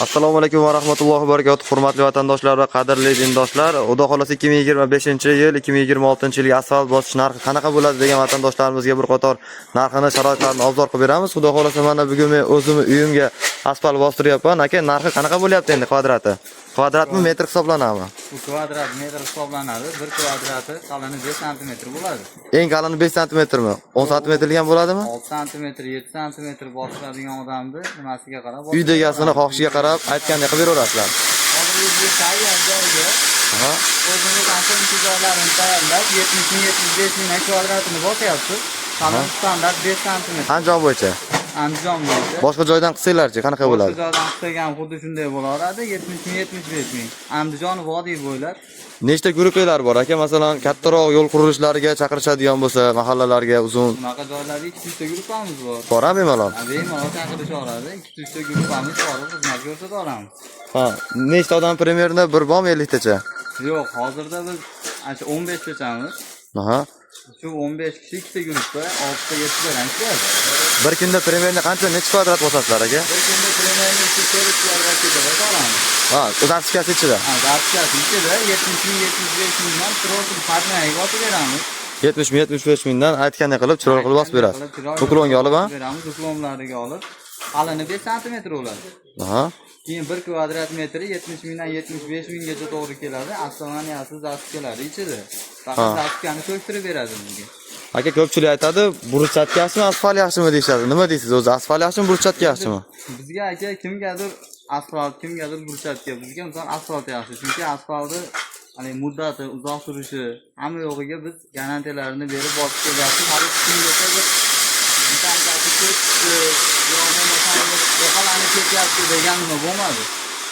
Assalomu alaykum va rahmatullohi va barakatuh. Hurmatli vatandoshlar va qadrli dindoshlar, Xudo xolasa 2025-yil 2026-yilga asfalt bosish narxi qanaqa bo'ladi degan vatandoshlarimizga bir qator narxini, sharoitlarini obzor qilib beramiz. Xudo xolasa mana bugun men o'zim uyimga asfalt bostiryapman. Aka, narxi qanaqa bo'lyapti endi kvadrati? Kvadratmi, metr hisoblanadimi? Bu kvadrat metr hisoblanadi. 1 kvadrati qalini 5 sm bo'ladi. Eng qalini 5 sm-mi? 10 sm ham bo'ladimi? 6 sm, 7 sm bostiradigan odamni nimasiga qarab, Uy egasini xohishiga qarab aytgandek qilib beraverasizlar. hozir biz tayyor joyga o'zimiz asl intizorlarini tayyorlab 70-75 ming kvadratini bosyapsiz. Qalin standart 5 sm. Andijon bo'yicha. Andijon bo'yicha. Boshqa joydan qilsanglarchi, qanaqa bo'ladi? Boshqa joydan qilgan xuddi shunday bo'laveradi. 70-75 ming. Andijon vodiy bo'ylab Nechta guruhlar bor aka? Masalan, kattaroq yo'l qurilishlariga chaqirishadigan bo'lsa, mahallalarga uzun bunaqa joylarda 200 ta guruhimiz bor. borami bemalol? Bemalol chaqirishaveradi. 200 ta guruhimiz bor, xizmat ko'rsata olamiz. Ha, nechta odam примерно bir bormi 50 tacha? Yo'q, hozirda biz ana 15 tachamiz. Aha. Shu 15 kishi ikkita guruhda 6 ta 7 ta ishlaydi. Bir kunda примерно qancha necha kvadrat bosasizlar aka? Bir kunda primerni 40 kvadratga olamiz. Ha, o'zarchkasi ichida. Ha, darchasi ichida 70 ming 75 mingdan trosil farqini bosib beramiz. 70 ming 75 mingdan aytgandek qilib chiroq qilib bosib berasiz. Uklonga olib, ha? Beramiz, uklonlariga olib. Qalini 5 sm bo'ladi. Aha. Keyin 1 kvadrat metri 70 mingdan 75 minggacha to'g'ri keladi. Aslaniyasi zast keladi ichida. Faqat zastkani ko'ptirib beradi bizga. Aka, ko'pchilik aytadi, burchatka yaxshimi, asfalt yaxshimi deyshadi. Nima deysiz o'zi? Asfalt yaxshimi, burchatka yaxshimi? Bizga aka kimgadir asfalt, kimgadir burchatka. Bizga misol asfalt yaxshi. Chunki asfaltni muddati uzoq turishi, hamma yo'g'iga biz garantiyalarini berib bosib kelyapmiz. Hali kimgacha bir imkoniyati ketdi, yo'qolani ketyapti degan nima bo'lmadi.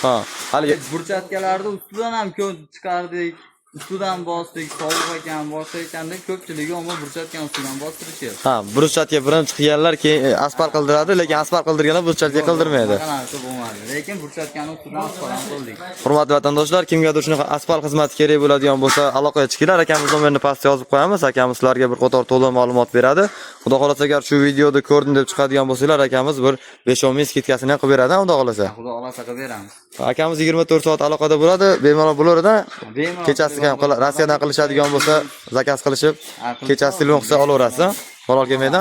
Ha, hali Burchatkalarda ustidan ham ko'p chiqardik. Ustidan bosdik, sovuq ekan, boshqa ekanda ko'pchiligi umuman burchatkani ustidan bostirishyapti. ha, burchatka birinchi qilganlar keyin asfalt qildiradi, lekin asfalt qildirganlar burchatka qildirmaydi. Qanaqa bo'lmadi. Lekin burchatkani ustidan asfalt qildik. Hurmatli vatandoshlar, kimgadir shunaqa asfalt xizmati kerak bo'ladigan bo'lsa, aloqaga chiqinglar. Akamiz nomerini pastga yozib qo'yamiz. Akamiz sizlarga bir qator to'liq ma'lumot beradi. Xudo xolasa agar shu videoni ko'rdim deb chiqadigan bo'lsanglar, akamiz bir 5-10 ming skitkasini ham qilib beradi, xudo xolasa. Xudo xolasa qilib beramiz. Akamiz 24 soat aloqada bo'ladi, bemalol bo'laveradi. Bemalol. Kechasi ham Rossiyadan qilishadigan bo'lsa, zakaz qilishib, kechasi telefon qilsa olaverasiz. Malol kelmaydi.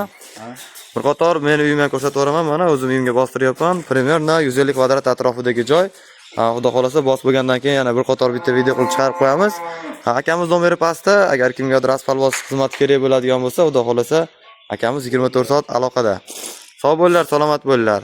Bir qator men uyimni ko'rsatib beraman. Mana o'zim uyimga bostiryapman. Примерно 150 kvadrat atrofidagi joy. Xudo xolasa bosib bo'lgandan keyin yana bir qator bitta video qilib chiqarib qo'yamiz. Akamiz nomeri pastda. Agar kimgadir asfalt bosish xizmati kerak bo'ladigan bo'lsa, xudo xolasa akamiz 24 soat aloqada. Sog' bo'linglar, salomat bo'linglar.